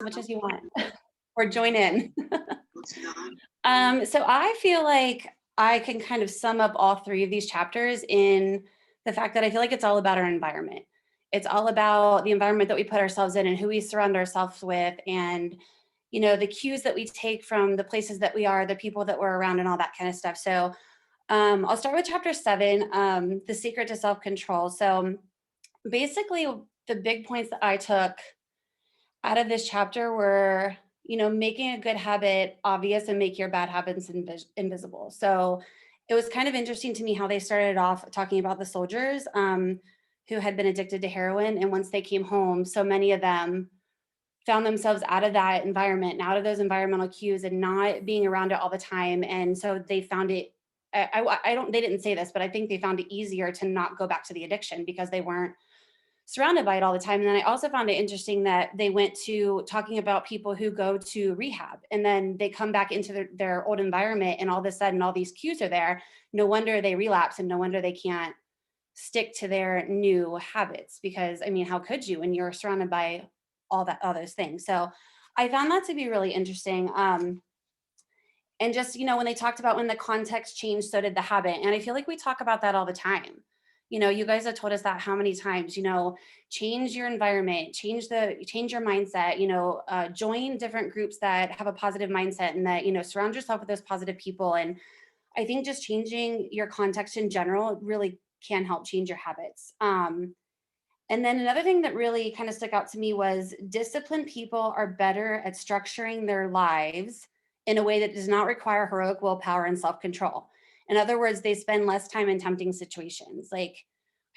much as you want or join in. So I feel like I can kind of sum up all three of these chapters in the fact that I feel like it's all about our environment. It's all about the environment that we put ourselves in and who we surround ourselves with, and the cues that we take from the places that we are, the people that we're around, and all that kind of stuff. So I'll start with chapter 7, the secret to self-control. So basically, the big points that I took out of this chapter were, making a good habit obvious and make your bad habits invisible. So it was kind of interesting to me how they started off talking about the soldiers who had been addicted to heroin. And once they came home, so many of them found themselves out of that environment and out of those environmental cues and not being around it all the time. And so they found it, I don't, they didn't say this, but I think they found it easier to not go back to the addiction because they weren't surrounded by it all the time. And then I also found it interesting that they went to talking about people who go to rehab and then they come back into their old environment and all of a sudden all these cues are there. No wonder they relapse and no wonder they can't stick to their new habits because I mean, how could you when you're surrounded by all those things? So I found that to be really interesting. And just, when they talked about when the context changed, so did the habit. And I feel like we talk about that all the time. You guys have told us that how many times, change your environment, change your mindset, join different groups that have a positive mindset and that, surround yourself with those positive people. And I think just changing your context in general really can help change your habits. And then another thing that really kind of stuck out to me was disciplined people are better at structuring their lives in a way that does not require heroic willpower and self control. In other words, they spend less time in tempting situations. Like,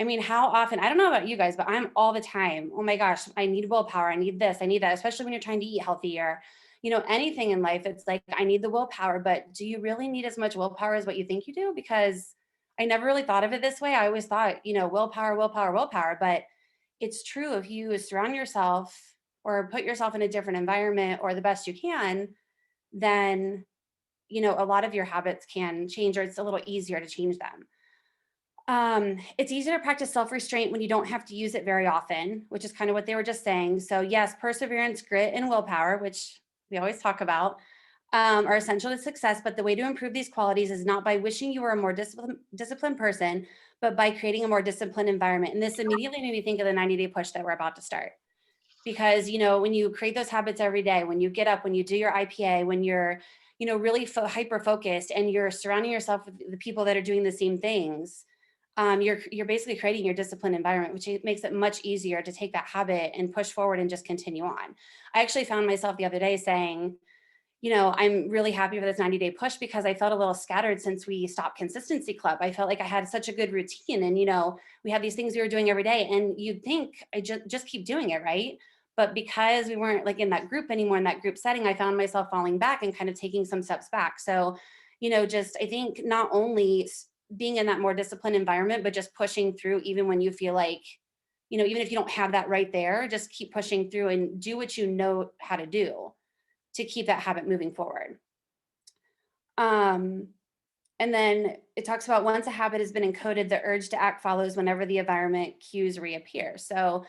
I mean, how often, I don't know about you guys, but I'm all the time, oh my gosh, I need willpower. I need this, I need that, especially when you're trying to eat healthy or, anything in life. It's like, I need the willpower, but do you really need as much willpower as what you think you do? Because I never really thought of it this way. I always thought, willpower, willpower, willpower. But it's true if you surround yourself or put yourself in a different environment or the best you can, then a lot of your habits can change or it's a little easier to change them. It's easier to practice self-restraint when you don't have to use it very often, which is kind of what they were just saying. So yes, perseverance, grit, and willpower, which we always talk about, are essential to success. But the way to improve these qualities is not by wishing you were a more disciplined person, but by creating a more disciplined environment. And this immediately made me think of the 90-day push that we're about to start. Because, when you create those habits every day, when you get up, when you do your IPA, when you're, really hyper focused and you're surrounding yourself with the people that are doing the same things, you're basically creating your disciplined environment, which makes it much easier to take that habit and push forward and just continue on. I actually found myself the other day saying, I'm really happy for this 90-day push because I felt a little scattered since we stopped Consistency Club. I felt like I had such a good routine and, we had these things we were doing every day and you'd think I just keep doing it, right? But because we weren't like in that group anymore, in that group setting, I found myself falling back and kind of taking some steps back. So, just I think not only being in that more disciplined environment, but just pushing through even when you feel like, even if you don't have that right there, just keep pushing through and do what you know how to do to keep that habit moving forward. Um, and then it talks about once a habit has been encoded, the urge to act follows whenever the environment cues reappear. So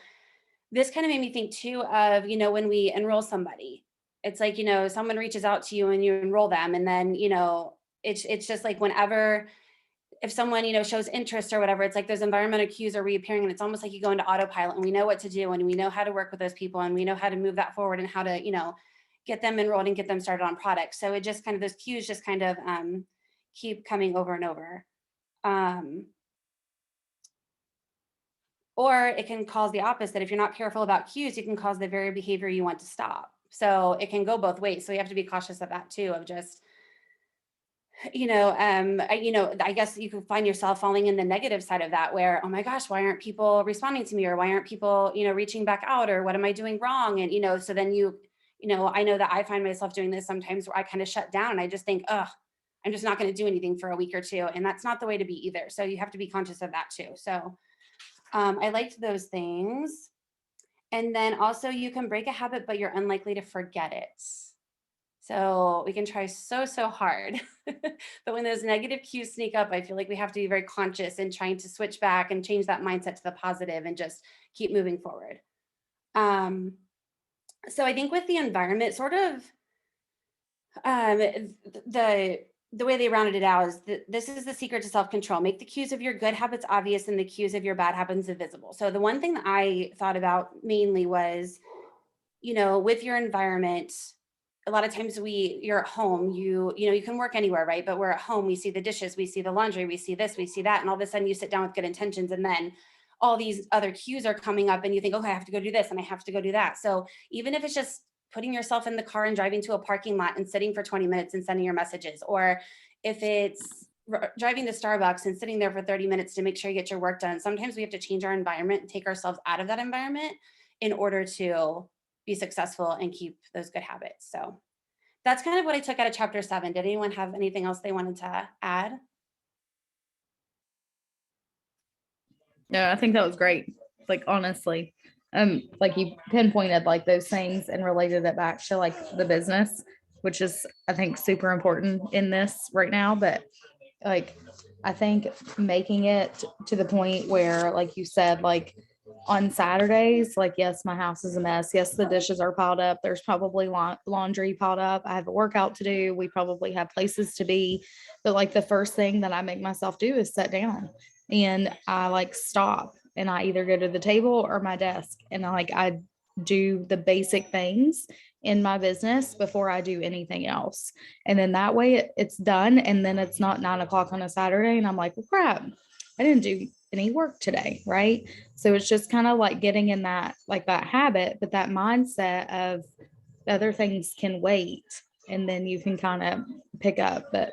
this kind of made me think too of, when we enroll somebody, it's like, someone reaches out to you and you enroll them. And then, it's just like whenever, if someone, shows interest or whatever, it's like those environmental cues are reappearing and it's almost like you go into autopilot and we know what to do and we know how to work with those people and we know how to move that forward and how to, get them enrolled and get them started on products. So it just kind of, those cues just kind of keep coming over and over. Um, or it can cause the opposite. If you're not careful about cues, you can cause the very behavior you want to stop. So it can go both ways. So you have to be cautious of that too, of just, I guess you can find yourself falling in the negative side of that where, oh my gosh, why aren't people responding to me? Or why aren't people, reaching back out? Or what am I doing wrong? And, so then I know that I find myself doing this sometimes where I kind of shut down and I just think, oh, I'm just not going to do anything for a week or two. And that's not the way to be either. So you have to be conscious of that too. So I liked those things. And then also you can break a habit, but you're unlikely to forget it. So we can try so hard. But when those negative cues sneak up, I feel like we have to be very conscious in trying to switch back and change that mindset to the positive and just keep moving forward. Um, So I think with the environment, sort of the the way they rounded it out is that this is the secret to self-control. Make the cues of your good habits obvious and the cues of your bad habits invisible. So the one thing that I thought about mainly was, with your environment, a lot of times you're at home, you can work anywhere, right? But we're at home, we see the dishes, we see the laundry, we see this, we see that, and all of a sudden you sit down with good intentions, and then all these other cues are coming up and you think, okay, I have to go do this and I have to go do that. So even if it's just putting yourself in the car and driving to a parking lot and sitting for 20 minutes and sending your messages, or if it's driving to Starbucks and sitting there for 30 minutes to make sure you get your work done, sometimes we have to change our environment and take ourselves out of that environment in order to be successful and keep those good habits. So that's kind of what I took out of chapter 7. Did anyone have anything else they wanted to add? No, I think that was great. Like honestly, like you pinpointed like those things and related it back to like the business, which is I think super important in this right now. But like I think making it to the point where, like you said, like on Saturdays, like yes, my house is a mess. Yes, the dishes are piled up. There's probably laundry piled up. I have a workout to do. We probably have places to be. But like the first thing that I make myself do is sit down and I like stop and I either go to the table or my desk and I do the basic things in my business before I do anything else. And then that way it's done. And then it's not 9 o'clock on a Saturday. And I'm like, well, crap, I didn't do any work today. Right. So it's just kind of like getting in that, like that habit, but that mindset of other things can wait. And then you can kind of pick up, but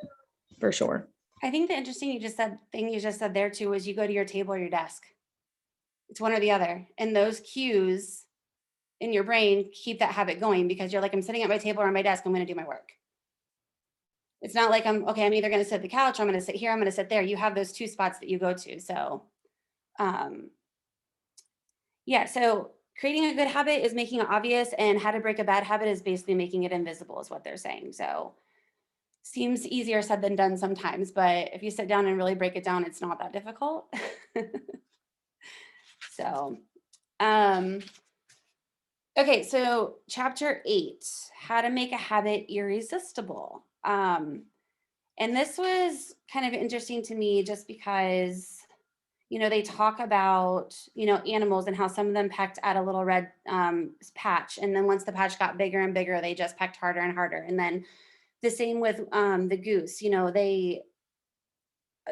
for sure. I think the interesting thing you just said there too was you go to your table or your desk. It's one or the other. And those cues in your brain keep that habit going because you're like, I'm sitting at my table or on my desk, I'm going to do my work. It's not like I'm either going to sit at the couch, or I'm going to sit here, I'm going to sit there. You have those two spots that you go to. So, um, yeah. So creating a good habit is making it obvious, and how to break a bad habit is basically making it invisible, is what they're saying. So, seems easier said than done sometimes, but if you sit down and really break it down, it's not that difficult. So, um, okay, so chapter 8, how to make a habit irresistible. And this was kind of interesting to me just because, they talk about, animals and how some of them pecked at a little red patch. And then once the patch got bigger and bigger, they just pecked harder and harder. And then the same with the goose,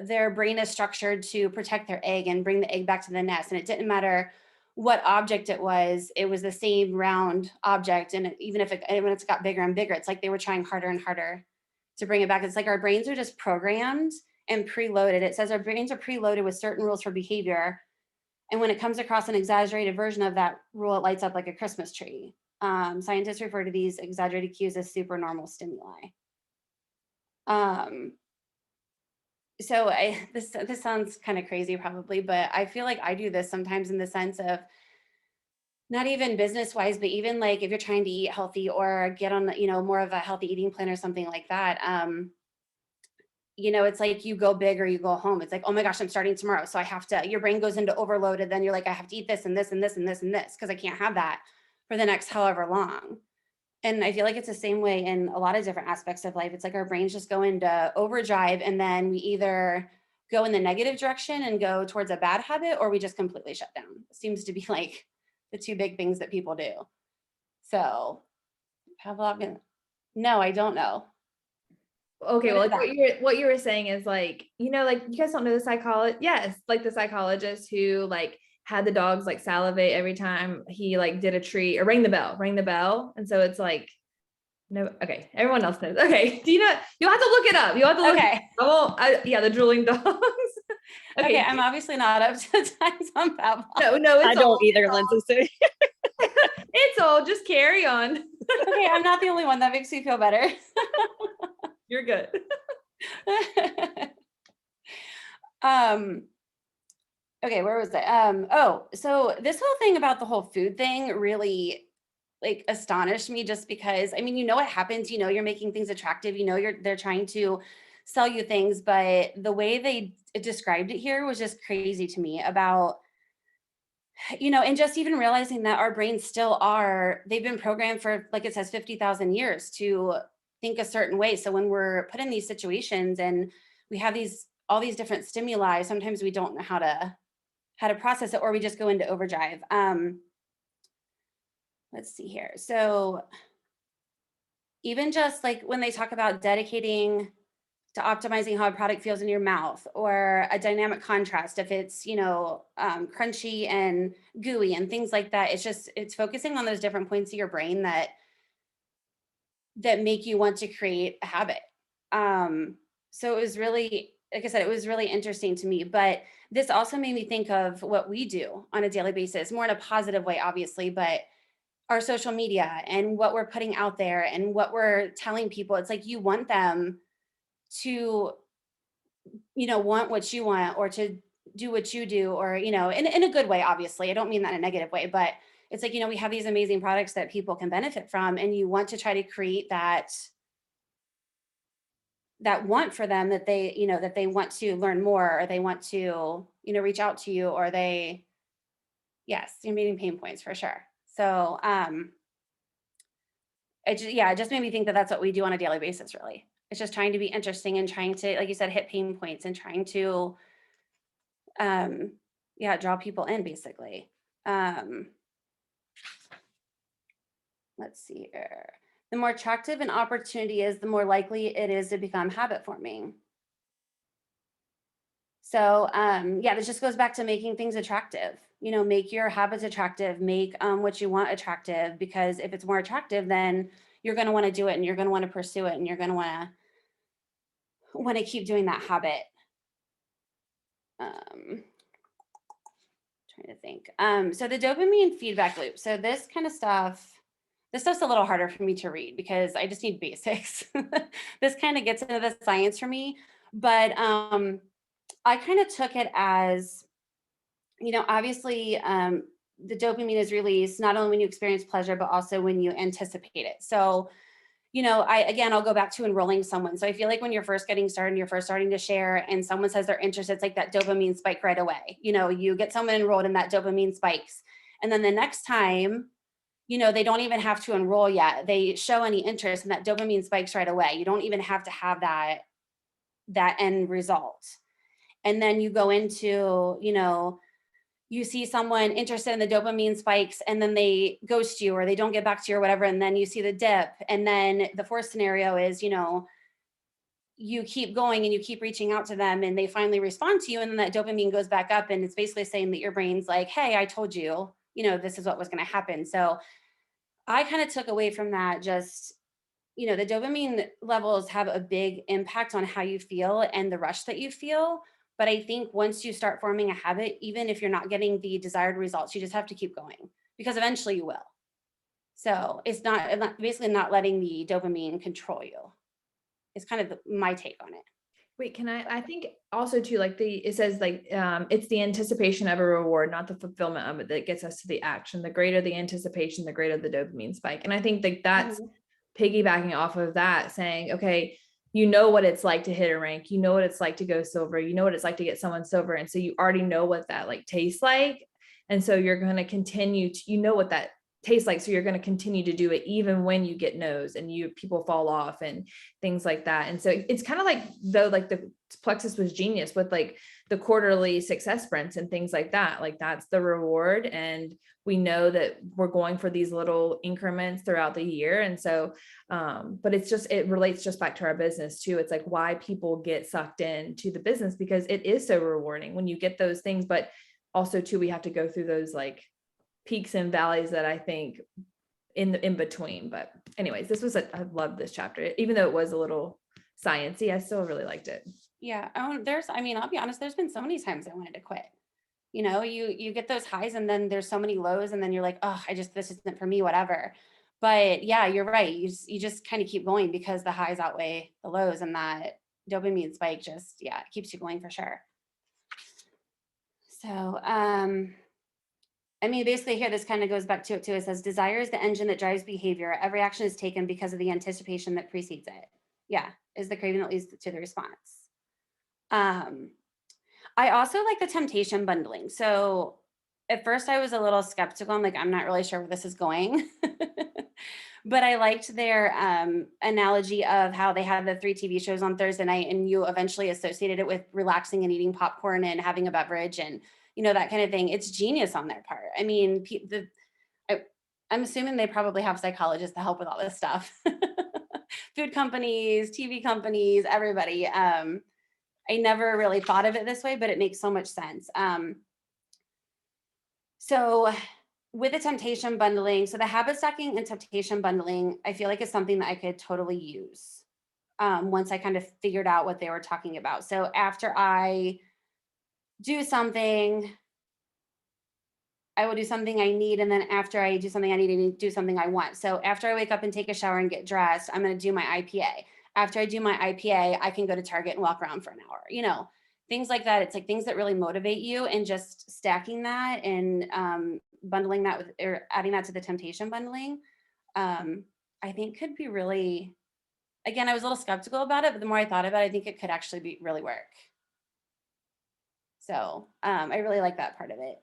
their brain is structured to protect their egg and bring the egg back to the nest. And it didn't matter what object it was the same round object. And even if when it's got bigger and bigger, it's like they were trying harder and harder to bring it back. It's like our brains are just programmed and preloaded. It says our brains are preloaded with certain rules for behavior. And when it comes across an exaggerated version of that rule, it lights up like a Christmas tree. Scientists refer to these exaggerated cues as supernormal stimuli. Um, so this sounds kind of crazy probably, but I feel like I do this sometimes in the sense of not even business wise, but even like if you're trying to eat healthy or get on, more of a healthy eating plan or something like that. It's like you go big or you go home. It's like, oh my gosh, I'm starting tomorrow. So I have to, your brain goes into overload. And then you're like, I have to eat this and this and this and this and this because I can't have that for the next however long. And I feel like it's the same way in a lot of different aspects of life. It's like our brains just go into overdrive and then we either go in the negative direction and go towards a bad habit, or we just completely shut down. It seems to be like the two big things that people do. So Pavlov, no, I don't know. Okay, What well, is like that? what you were saying is like, like you guys don't know the psychologist. Yes, like the psychologist who like had the dogs like salivate every time he like did a treat or rang the bell. And so it's like, no, okay, everyone else knows. Okay, do you know? You'll have to look it up. You'll have to look. Okay. I won't. Yeah, the drooling dogs. Okay, I'm obviously not up to times on Pavlov. No, it's I don't either, Lindsay. It's all just carry on. Okay, I'm not the only one. That makes me feel better. You're good. Okay, where was I? So this whole thing about the whole food thing really like astonished me just because I mean, what happens, you're making things attractive, they're trying to sell you things, but the way they described it here was just crazy to me about and just even realizing that our brains still they've been programmed for, like it says, 50,000 years to think a certain way. So when we're put in these situations and we have all these different stimuli, sometimes we don't know how to process it, or we just go into overdrive. Let's see here. So even just like when they talk about dedicating to optimizing how a product feels in your mouth, or a dynamic contrast, if it's, crunchy and gooey and things like that, it's focusing on those different points of your brain that make you want to create a habit. So it was really, like I said, it was really interesting to me, but this also made me think of what we do on a daily basis, more in a positive way, obviously, but our social media and what we're putting out there and what we're telling people. It's like you want them to, want what you want, or to do what you do, or, in a good way, obviously. I don't mean that in a negative way, but it's like, we have these amazing products that people can benefit from, and you want to try to create that want for them, that they want to learn more, or they want to, reach out to you, or yes, you're meeting pain points for sure. So, it just made me think that that's what we do on a daily basis, really. It's just trying to be interesting and trying to, like you said, hit pain points and trying to, draw people in, basically. Let's see here. The more attractive an opportunity is, the more likely it is to become habit forming. So, this just goes back to making things attractive. Make your habits attractive, make what you want attractive, because if it's more attractive, then you're going to want to do it, and you're going to want to pursue it, and you're going to want to keep doing that habit. Trying to think. So the dopamine feedback loop. So this stuff's a little harder for me to read because I just need basics. This kind of gets into the science for me, but I kind of took it as, obviously, the dopamine is released not only when you experience pleasure, but also when you anticipate it. So, I'll go back to enrolling someone. So I feel like when you're first getting started and you're first starting to share and someone says they're interested, it's like that dopamine spike right away. You get someone enrolled and that dopamine spikes. And then the next time, they don't even have to enroll yet. They show any interest and that dopamine spikes right away. You don't even have to have that end result. And then you go into, you see someone interested in the dopamine spikes and then they ghost you or they don't get back to you or whatever. And then you see the dip. And then the fourth scenario is, you keep going and you keep reaching out to them and they finally respond to you. And then that dopamine goes back up and it's basically saying that your brain's like, hey, I told you, this is what was going to happen. So I kind of took away from that just, the dopamine levels have a big impact on how you feel and the rush that you feel. But I think once you start forming a habit, even if you're not getting the desired results, you just have to keep going because eventually you will. So it's basically not letting the dopamine control you. It's kind of my take on it. Wait, I think also too, like it says like, it's the anticipation of a reward, not the fulfillment of it, that gets us to the action. The greater the anticipation, the greater the dopamine spike. And I think that that's piggybacking off of that, saying, okay, you know what it's like to hit a rank, you know what it's like to go silver, you know what it's like to get someone silver. And so you already know what that like tastes like. And so you're going to continue to, what that tastes like. So you're going to continue to do it even when you get no's and people fall off and things like that. And so it's kind of like though, like the Plexus was genius with like the quarterly success sprints and things like that. Like that's the reward. And we know that we're going for these little increments throughout the year. And so, but it relates just back to our business too. It's like why people get sucked into the business because it is so rewarding when you get those things, but also too, we have to go through those like peaks and valleys that I think in between. But anyways, I loved this chapter, even though it was a little sciencey, I still really liked it. Yeah. I'll be honest, there's been so many times I wanted to quit. You get those highs and then there's so many lows and then you're like, oh, this isn't for me, whatever. But yeah, you're right. You just kind of keep going because the highs outweigh the lows and that dopamine spike just, it keeps you going for sure. So, basically here, this kind of goes back to it too. It says, desire is the engine that drives behavior. Every action is taken because of the anticipation that precedes it. Yeah, is the craving that leads to the response. I also like the temptation bundling. So at first I was a little skeptical. I'm like, I'm not really sure where this is going. But I liked their analogy of how they had the 3 TV shows on Thursday night, and you eventually associated it with relaxing and eating popcorn and having a beverage and, that kind of thing. It's genius on their part. I mean, I, I'm assuming they probably have psychologists to help with all this stuff. Food companies, TV companies, everybody. I never really thought of it this way, but it makes so much sense. So with the temptation bundling, so the habit stacking and temptation bundling, I feel like is something that I could totally use once I kind of figured out what they were talking about. So after I do something, I will do something I need. And then after I do something I need, I need to do something I want. So after I wake up and take a shower and get dressed, I'm going to do my IPA. After I do my IPA, I can go to Target and walk around for an hour, things like that. It's like things that really motivate you, and just stacking that and bundling that with, or adding that to the temptation bundling, I think could be really, again, I was a little skeptical about it, but the more I thought about it, I think it could actually be really work. So I really like that part of it.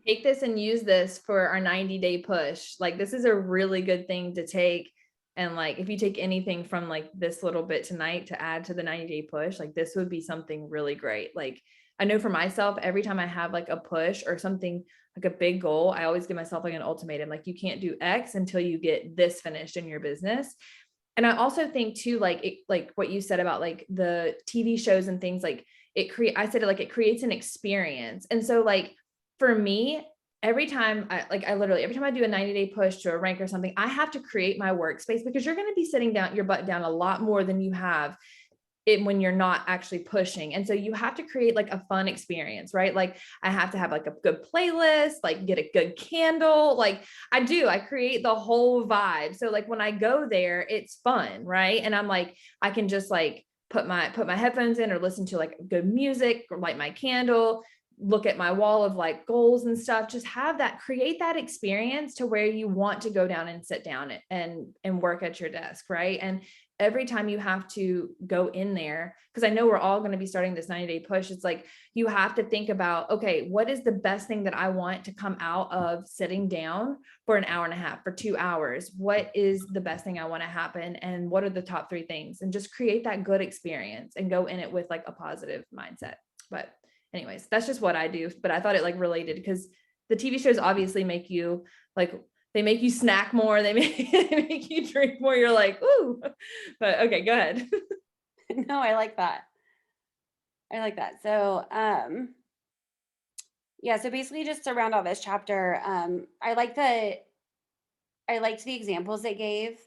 Take this and use this for our 90-day push. Like, this is a really good thing to take. And like, if you take anything from like this little bit tonight to add to the 90-day push, like this would be something really great. Like, I know for myself, every time I have like a push or something like a big goal, I always give myself like an ultimatum. Like, you can't do X until you get this finished in your business. And I also think too, like what you said about like the TV shows and things, like I said it, like it creates an experience. And so like for me, every time I literally, every time I do a 90-day push to a rank or something, I have to create my workspace, because you're going to be sitting down your butt down a lot more than you have it when you're not actually pushing. And so you have to create like a fun experience, right? Like, I have to have like a good playlist, like get a good candle. Like I create the whole vibe. So like when I go there, it's fun, right? And I'm like, I can just like put my headphones in, or listen to like good music, or light my candle, look at my wall of like goals and stuff. Just create that experience to where you want to go down and sit down and work at your desk, right? And every time you have to go in there, because I know we're all going to be starting this 90-day push, it's like you have to think about, okay, what is the best thing that I want to come out of sitting down for an hour and a half, for 2 hours? What is the best thing I want to happen? And what are the top 3 things? And just create that good experience and go in it with like a positive mindset. But anyways, that's just what I do. But I thought it like related, because the TV shows obviously make you like, they make you snack more. They make you drink more. You're like, ooh, but okay, go ahead. No, I like that. So, yeah, so basically just to round out this chapter, I liked the examples they gave.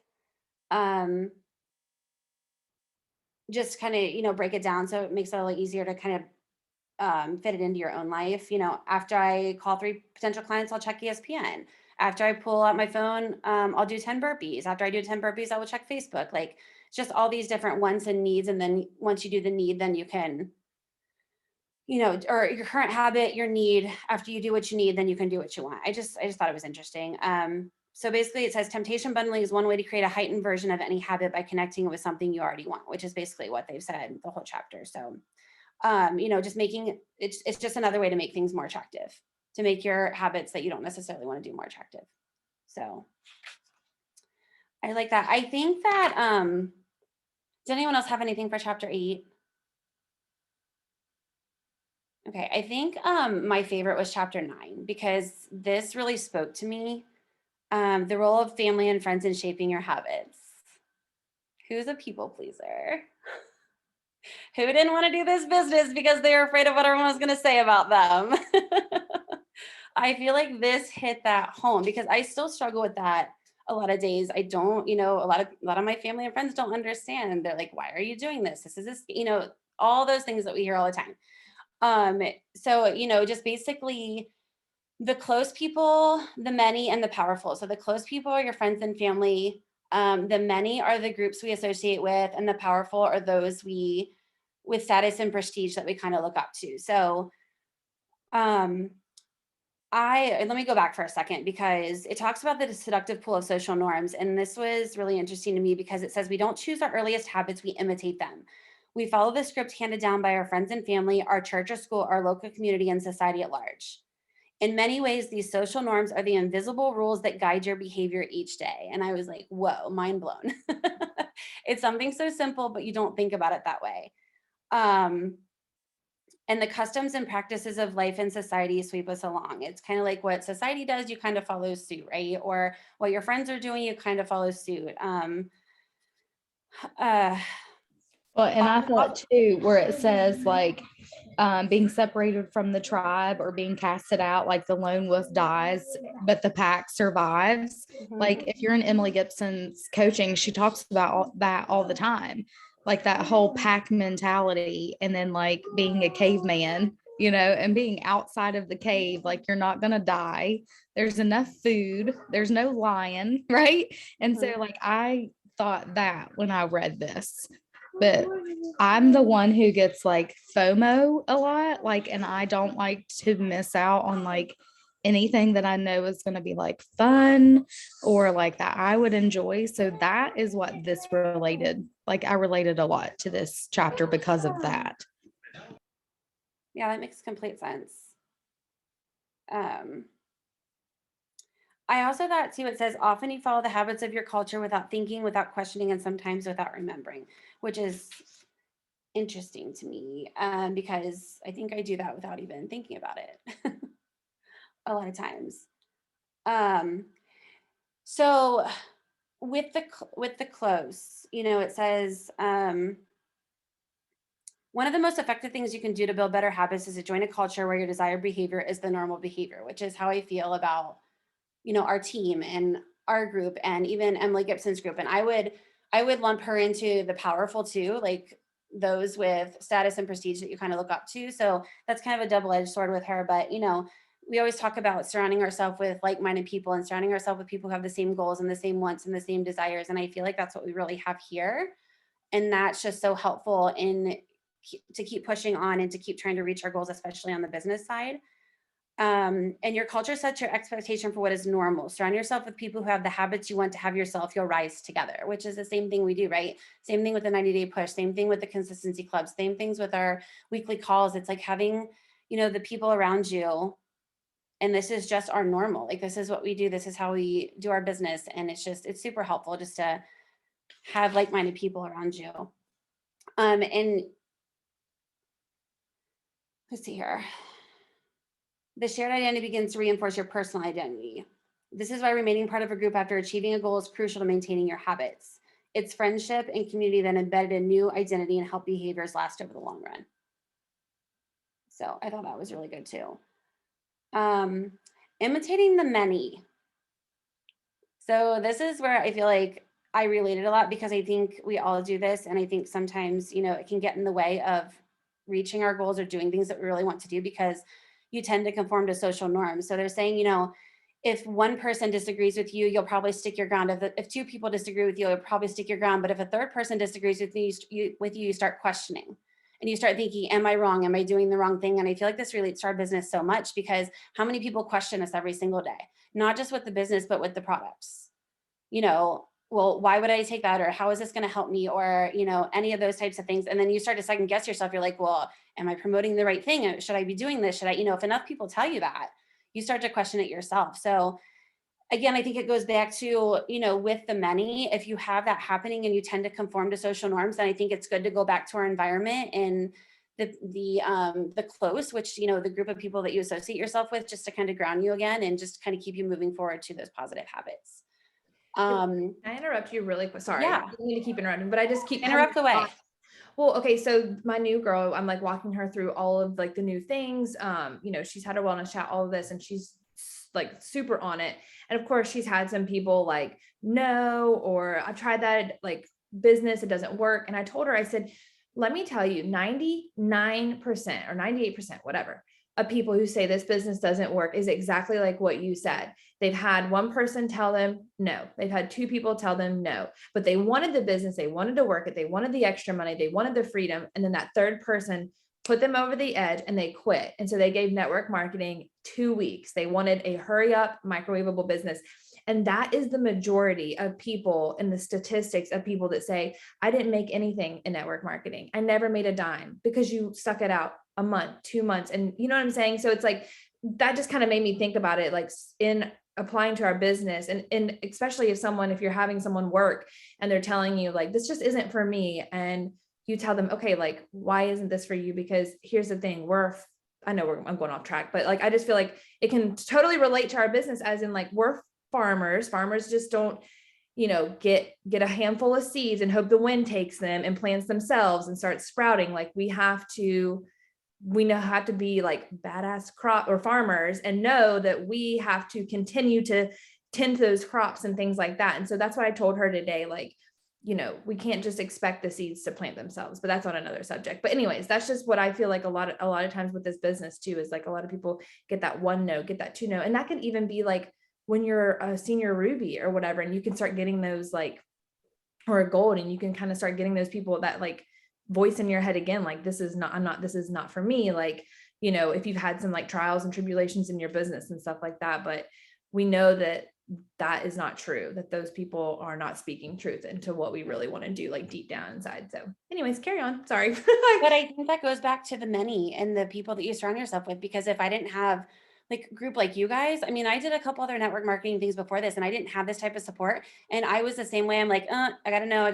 Just kind of, break it down so it makes it a little easier to kind of fit it into your own life. After I call 3 potential clients, I'll check ESPN. After I pull out my phone, I'll do 10 burpees. After I do 10 burpees, I will check Facebook. Like, just all these different wants and needs. And then once you do the need, then you can, or your current habit, your need. After you do what you need, then you can do what you want. I just thought it was interesting. So basically it says temptation bundling is one way to create a heightened version of any habit by connecting it with something you already want, which is basically what they've said the whole chapter. So just making it's just another way to make things more attractive, to make your habits that you don't necessarily want to do more attractive. So I like that. I think that does anyone else have anything for chapter 8? Okay, I think my favorite was chapter 9, because this really spoke to me. The role of family and friends in shaping your habits. Who's a people pleaser? Who didn't want to do this business because they were afraid of what everyone was going to say about them? I feel like this hit that home, because I still struggle with that a lot of days. I don't, a lot of my family and friends don't understand. They're like, why are you doing this? This is this, all those things that we hear all the time. So, just basically the close people, the many, and the powerful. So the close people are your friends and family. The many are the groups we associate with, and the powerful are those with status and prestige that we kind of look up to. So let me go back for a second, because it talks about the seductive pull of social norms. And this was really interesting to me, because it says we don't choose our earliest habits, we imitate them. We follow the script handed down by our friends and family, our church or school, our local community, and society at large. In many ways, these social norms are the invisible rules that guide your behavior each day. And I was like, whoa, mind blown. It's something so simple, but you don't think about it that way. And the customs and practices of life and society sweep us along. It's kind of like what society does, you kind of follow suit, right? Or what your friends are doing, you kind of follow suit. Uh, Well, and I thought too, where it says like being separated from the tribe or being casted out, like the lone wolf dies, but the pack survives. Like if you're in Emily Gibson's coaching, she talks about that all the time, like that whole pack mentality, and then like being a caveman, you know, and being outside of the cave, like you're not gonna die. There's enough food. There's no lion, right? And so like I thought that when I read this. But I'm the one who gets like FOMO a lot, like, and I don't like to miss out on like anything that I know is going to be like fun or like that I would enjoy. So that is what this related. Like, I related a lot to this chapter because of that. Yeah, that makes complete sense. I also thought too, it says often you follow the habits of your culture without thinking, without questioning, and sometimes without remembering, which is interesting to me because I think I do that without even thinking about it a lot of times. So with the close, you know, it says one of the most effective things you can do to build better habits is to join a culture where your desired behavior is the normal behavior, which is how I feel about, you know, our team and our group and even Emily Gibson's group. And I would lump her into the powerful too, like those with status and prestige that you kind of look up to. So that's kind of a double-edged sword with her. But, you know, we always talk about surrounding ourselves with like-minded people and surrounding ourselves with people who have the same goals and the same wants and the same desires. And I feel like that's what we really have here. And that's just so helpful to keep pushing on and to keep trying to reach our goals, especially on the business side. And your culture sets your expectation for what is normal. Surround yourself with people who have the habits you want to have yourself. You'll rise together, which is the same thing we do, right? Same thing with the 90-day push, same thing with the consistency clubs, same things with our weekly calls. It's like having, you know, the people around you. And this is just our normal. Like, this is what we do. This is how we do our business. And it's super helpful just to have like-minded people around you. And let's see here. The shared identity begins to reinforce your personal identity. This is why remaining part of a group after achieving a goal is crucial to maintaining your habits. It's friendship and community that embedded a new identity and help behaviors last over the long run. So I thought that was really good too. Imitating the many. So this is where I feel like I related a lot because I think we all do this. And I think sometimes, you know, it can get in the way of reaching our goals or doing things that we really want to do because you tend to conform to social norms. So they're saying, you know, if one person disagrees with you, you'll probably stick your ground. If two people disagree with you, you'll probably stick your ground. But if a third person disagrees with you start questioning and you start thinking, am I wrong? Am I doing the wrong thing? And I feel like this relates to our business so much because how many people question us every single day, not just with the business, but with the products, you know, well, why would I take that? Or how is this going to help me? Or, you know, any of those types of things. And then you start to second guess yourself. You're like, well, am I promoting the right thing? Should I be doing this? Should I, you know, if enough people tell you that, you start to question it yourself. So again, I think it goes back to, you know, with the many, if you have that happening and you tend to conform to social norms, then I think it's good to go back to our environment and the close, which, you know, the group of people that you associate yourself with, just to kind of ground you again and just kind of keep you moving forward to those positive habits. Can I interrupt you really quick? Sorry, Yeah. I don't mean to keep interrupting, but I just keep Interrupt away. Well, okay, so my new girl, I'm like walking her through all of like the new things. You know, she's had a wellness chat, all of this, and she's like super on it. And of course, she's had some people like, no, or I've tried that like business, it doesn't work. And I told her, I said, let me tell you, 99% or 98%, whatever, of people who say this business doesn't work is exactly like what you said. They've had one person tell them no. They've had two people tell them no, but they wanted the business. They wanted to work it. They wanted the extra money. They wanted the freedom. And then that third person put them over the edge and they quit. And so they gave network marketing 2 weeks. They wanted a hurry up microwavable business. And that is the majority of people in the statistics of people that say, I didn't make anything in network marketing. I never made a dime because you stuck it out a month, 2 months. And you know what I'm saying? So it's like, that just kind of made me think about it, like in applying to our business, and especially if you're having someone work and they're telling you like, this just isn't for me. And you tell them, okay, like, why isn't this for you? Because here's the thing, I'm going off track, but like, I just feel like it can totally relate to our business, as in like, we're farmers just don't, get a handful of seeds and hope the wind takes them and plants themselves and start sprouting. Like we have to be like badass crop or farmers and know that we have to continue to tend to those crops and things like that. And so that's what I told her today. Like, we can't just expect the seeds to plant themselves, but that's on another subject. But anyways, that's just what I feel like a lot of times with this business too, is like a lot of people get that one no, get that two no. And that can even be like when you're a senior Ruby or whatever, and you can start getting those like, or a gold, and you can kind of start getting those people that like voice in your head again, like, this is not for me. Like, if you've had some like trials and tribulations in your business and stuff like that, but we know that that is not true, that those people are not speaking truth into what we really want to do, like deep down inside. So anyways, carry on. Sorry. But I think that goes back to the many and the people that you surround yourself with, because if I didn't have like a group like you guys, I mean, I did a couple other network marketing things before this and I didn't have this type of support. And I was the same way. I'm like, I gotta know.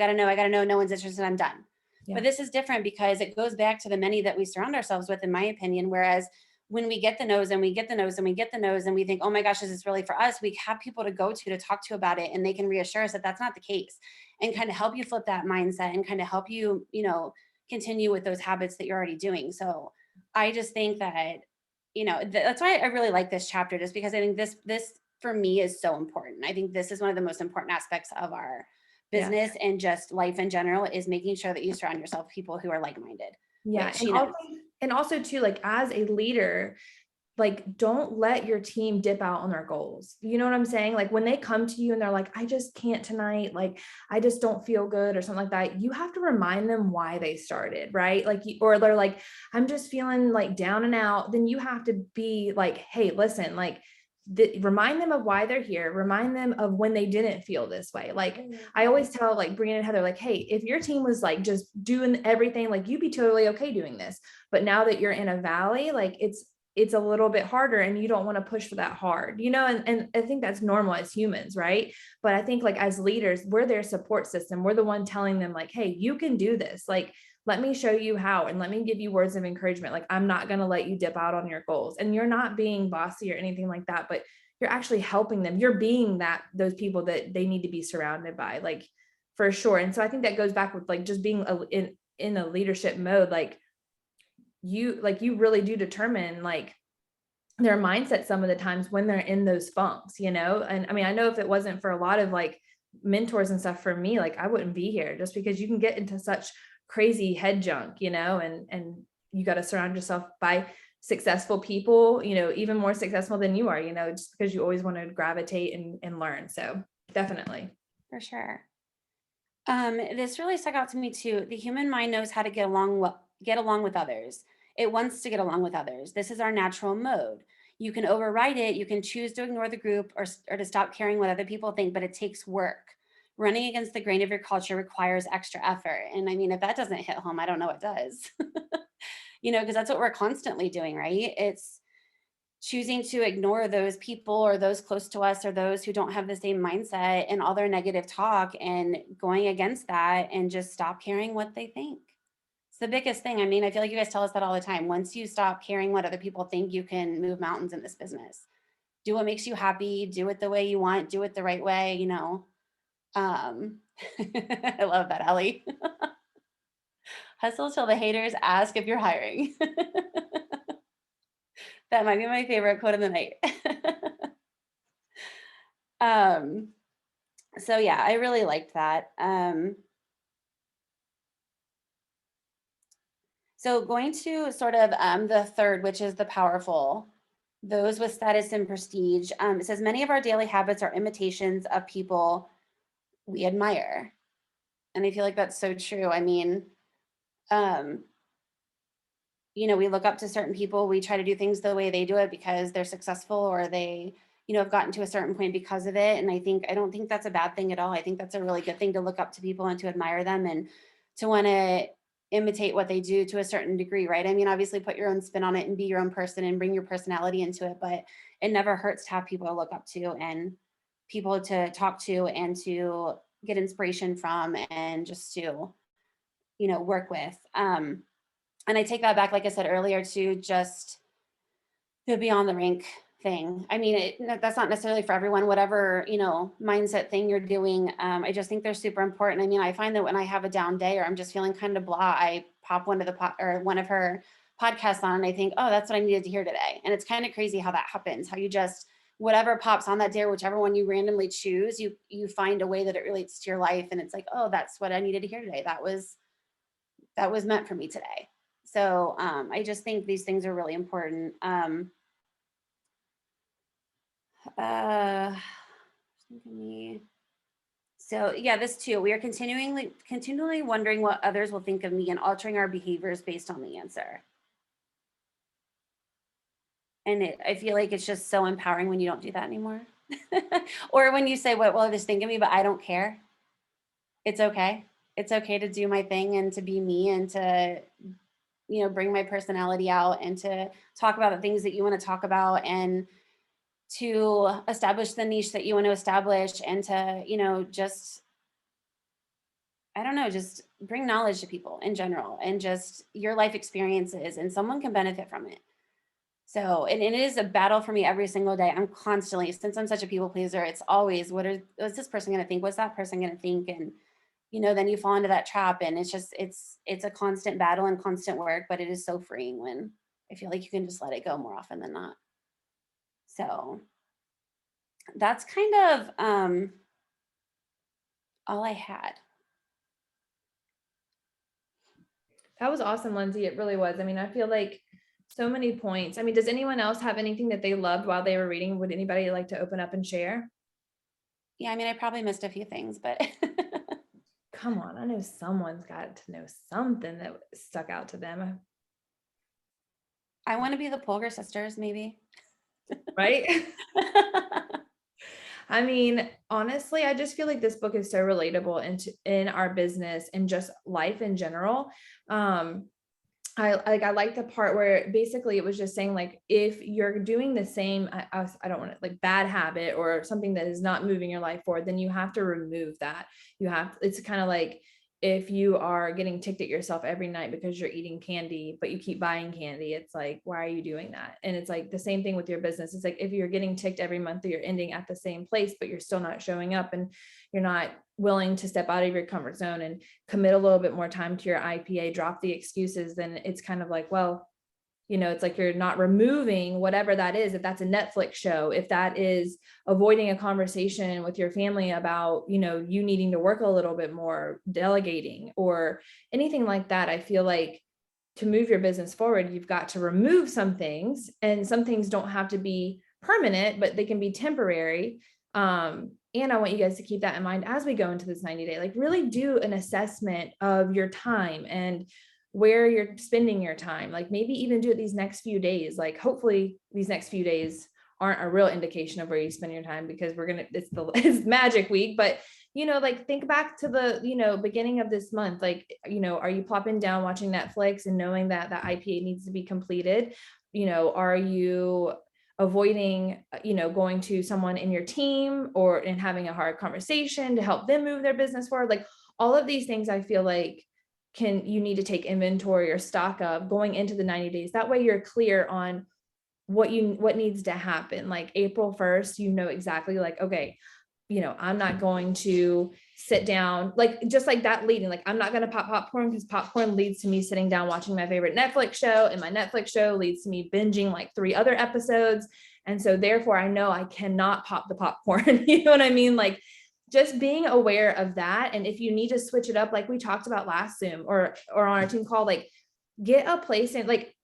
No one's interested. I'm done. Yeah. But this is different because it goes back to the many that we surround ourselves with, in my opinion. Whereas when we get the no's and we get the no's and we get the no's and we think, oh my gosh, is this really for us? We have people to go to talk to about it, and they can reassure us that that's not the case, and kind of help you flip that mindset and kind of help you, continue with those habits that you're already doing. So I just think that, that's why I really like this chapter, just because I think this for me is so important. I think this is one of the most important aspects of our business and just life in general, is making sure that you surround yourself with people who are like-minded. Yeah. Which, And also too, like as a leader, like, don't let your team dip out on their goals. You know what I'm saying? Like when they come to you and they're like, I just can't tonight, like, I just don't feel good or something like that. You have to remind them why they started, right? Like, or they're like, I'm just feeling like down and out. Then you have to be like, hey, listen, like, remind them of why they're here. Remind them of when they didn't feel this way. Like I always tell like Brianna and Heather, like, hey, if your team was like just doing everything, like you'd be totally okay doing this. But now that you're in a valley, like it's a little bit harder and you don't want to push for that hard, and I think that's normal as humans, right? But I think like as leaders, we're their support system. We're the one telling them like, hey, you can do this. Like, let me show you how, and let me give you words of encouragement. Like, I'm not going to let you dip out on your goals. And you're not being bossy or anything like that, but you're actually helping them. You're being those people that they need to be surrounded by, like, for sure. And so I think that goes back with like just being in a leadership mode. Like you really do determine like their mindset some of the times when they're in those funks, and I mean, I know if it wasn't for a lot of like mentors and stuff for me, like I wouldn't be here, just because you can get into such crazy head junk, and you got to surround yourself by successful people, even more successful than you are, just because you always want to gravitate and learn. So definitely. For sure. This really stuck out to me too. The human mind knows how to get along with others. It wants to get along with others. This is our natural mode. You can override it. You can choose to ignore the group or to stop caring what other people think, but it takes work. Running against the grain of your culture requires extra effort. And I mean, if that doesn't hit home, I don't know what does. Because that's what we're constantly doing, right? It's choosing to ignore those people or those close to us or those who don't have the same mindset and all their negative talk, and going against that and just stop caring what they think. It's the biggest thing. I mean, I feel like you guys tell us that all the time. Once you stop caring what other people think, you can move mountains in this business. Do what makes you happy, do it the way you want, do it the right way, I love that, Ellie. Hustle till the haters ask if you're hiring. That might be my favorite quote of the night. So yeah, I really liked that. So going to sort of the third, which is the powerful, those with status and prestige. It says many of our daily habits are imitations of people we admire. And I feel like that's so true. I mean, we look up to certain people. We try to do things the way they do it because they're successful, or they, have gotten to a certain point because of it. And I don't think that's a bad thing at all. I think that's a really good thing, to look up to people and to admire them and to want to imitate what they do to a certain degree, right? I mean, obviously put your own spin on it and be your own person and bring your personality into it, but it never hurts to have people to look up to and people to talk to and to get inspiration from and just to, work with. And I take that back, like I said earlier, to just the beyond the rink thing. I mean, that's not necessarily for everyone, whatever, mindset thing you're doing. I just think they're super important. I mean, I find that when I have a down day or I'm just feeling kind of blah, I pop one of her podcasts on and I think, oh, that's what I needed to hear today. And it's kind of crazy how that happens, how you just, whatever pops on that day or whichever one you randomly choose, you find a way that it relates to your life. And it's like, oh, that's what I needed to hear today. That was meant for me today. So I just think these things are really important. So yeah, this too. We are continually wondering what others will think of me and altering our behaviors based on the answer. And I feel like it's just so empowering when you don't do that anymore. Or when you say, what will others think of me, but I don't care. It's okay. It's okay to do my thing and to be me and to, bring my personality out and to talk about the things that you want to talk about and to establish the niche that you want to establish and to, just, I don't know, just bring knowledge to people in general and just your life experiences and someone can benefit from it. So, and it is a battle for me every single day. I'm constantly, since I'm such a people pleaser, it's always, what's this person going to think? What's that person going to think? And, then you fall into that trap and it's just, it's a constant battle and constant work, but it is so freeing when I feel like you can just let it go more often than not. So that's kind of all I had. That was awesome, Lindsay. It really was. I mean, I feel like so many points. I mean, does anyone else have anything that they loved while they were reading? Would anybody like to open up and share? Yeah, I mean, I probably missed a few things, but come on, I know someone's got to know something that stuck out to them. I want to be the Polgar sisters, maybe. Right? I mean, honestly, I just feel like this book is so relatable in our business and just life in general. I like the part where basically it was just saying, like, if you're doing the same, I don't want to, like, bad habit or something that is not moving your life forward, then you have to remove that. It's kind of like if you are getting ticked at yourself every night because you're eating candy, but you keep buying candy, it's like, why are you doing that? And it's like the same thing with your business. It's like, if you're getting ticked every month or you're ending at the same place, but you're still not showing up and you're not willing to step out of your comfort zone and commit a little bit more time to your IPA, drop the excuses, then it's kind of like, well, it's like you're not removing whatever that is. If that's a Netflix show, if that is avoiding a conversation with your family about, you needing to work a little bit more, delegating or anything like that, I feel like to move your business forward, you've got to remove some things, and some things don't have to be permanent, but they can be temporary. And I want you guys to keep that in mind as we go into this 90-day, like really do an assessment of your time and where you're spending your time. Like maybe even do it these next few days. Like hopefully these next few days aren't a real indication of where you spend your time, because it's magic week, but like think back to the, beginning of this month. Like, are you plopping down watching Netflix and knowing that that IPA needs to be completed? Are you avoiding, going to someone in your team and having a hard conversation to help them move their business forward? Like all of these things, I feel like you need to take inventory or stock of going into the 90 days. That way you're clear on what needs to happen. Like April 1st, exactly, like, okay, I'm not going to sit down, like, just like that leading, like, I'm not going to pop popcorn, because popcorn leads to me sitting down watching my favorite Netflix show, and my Netflix show leads to me binging like 3 other episodes. And so therefore I know I cannot pop the popcorn. You know what I mean? Like just being aware of that. And if you need to switch it up, like we talked about last Zoom or on our team call, like get a place in, like,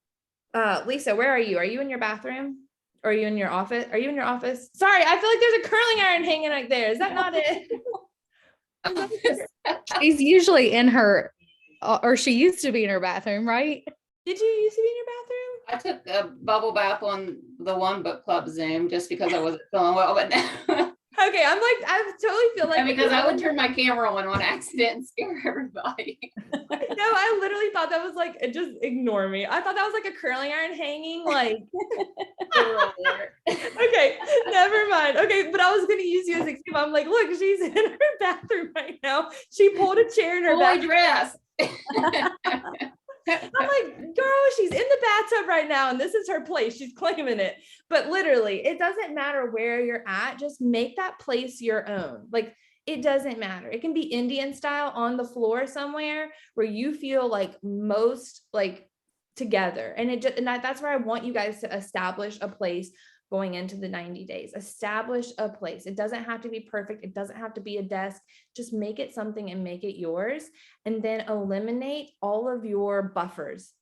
Lisa, where are you? Are you in your bathroom? Or are you in your office? Are you in your office? Sorry, I feel like there's a curling iron hanging right there. Is that not it? She's usually in her, or she used to be in her bathroom, right? Did you used to be in your bathroom? I took a bubble bath on the One Book Club Zoom just because I wasn't feeling well, but now Okay, I'm like, I totally feel like And because I would turn my camera on accident and scare everybody. no, I literally thought that was like, just ignore me. I thought that was like a curling iron hanging, like, okay, never mind. Okay, but I was gonna use you as an example. I'm like, look, she's in her bathroom right now. She pulled a chair in her Boy bathroom. dress. I'm like, girl, she's in the bathtub right now, and this is her place. She's claiming it. But literally, it doesn't matter where you're at. Just make that place your own. Like, it doesn't matter. It can be Indian style on the floor somewhere where you feel like most like together. And it just, and that's where I want you guys to establish a place going into the 90 days. Establish a place. It doesn't have to be perfect. It doesn't have to be a desk. Just make it something and make it yours. And then eliminate all of your buffers,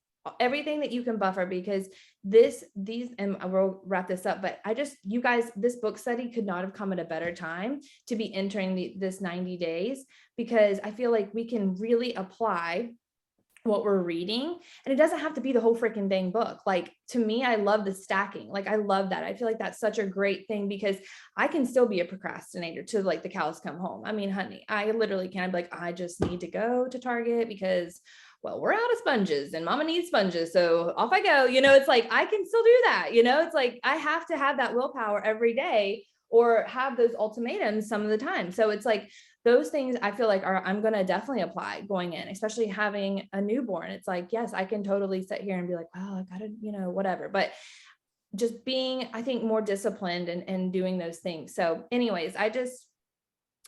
everything that you can buffer, because and we'll wrap this up, but you guys, this book study could not have come at a better time to be entering this 90 days, because I feel like we can really apply what we're reading, and it doesn't have to be the whole freaking dang book. Like, to me, I love the stacking. Like, I love that. I feel like that's such a great thing, because I can still be a procrastinator to like the cows come home. I mean, honey, I literally can be like, I just need to go to Target because, well, we're out of sponges and mama needs sponges. So off I go. It's like, I can still do that. It's like, I have to have that willpower every day, or have those ultimatums some of the time. So it's like, those things I feel like I'm going to definitely apply going in, especially having a newborn. It's like, yes, I can totally sit here and be like, well, I gotta, whatever, but just being, I think, more disciplined and doing those things. So anyways, I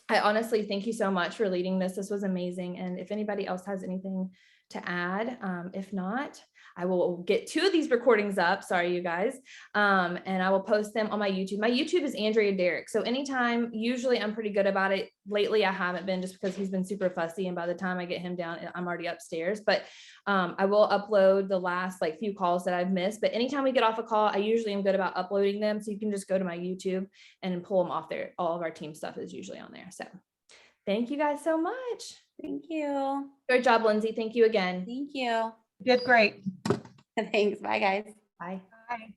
honestly thank you so much for leading this. This was amazing. And if anybody else has anything to add, if not, I will get 2 of these recordings up. Sorry, you guys. And I will post them on my YouTube. My YouTube is Andrea Derrick. So anytime, usually I'm pretty good about it. Lately, I haven't been, just because he's been super fussy. And by the time I get him down, I'm already upstairs. But I will upload the last like few calls that I've missed. But anytime we get off a call, I usually am good about uploading them. So you can just go to my YouTube and pull them off there. All of our team stuff is usually on there. So thank you guys so much. Thank you. Great job, Lindsay. Thank you again. Thank you. Did great. Thanks. Bye, guys. Bye. Bye.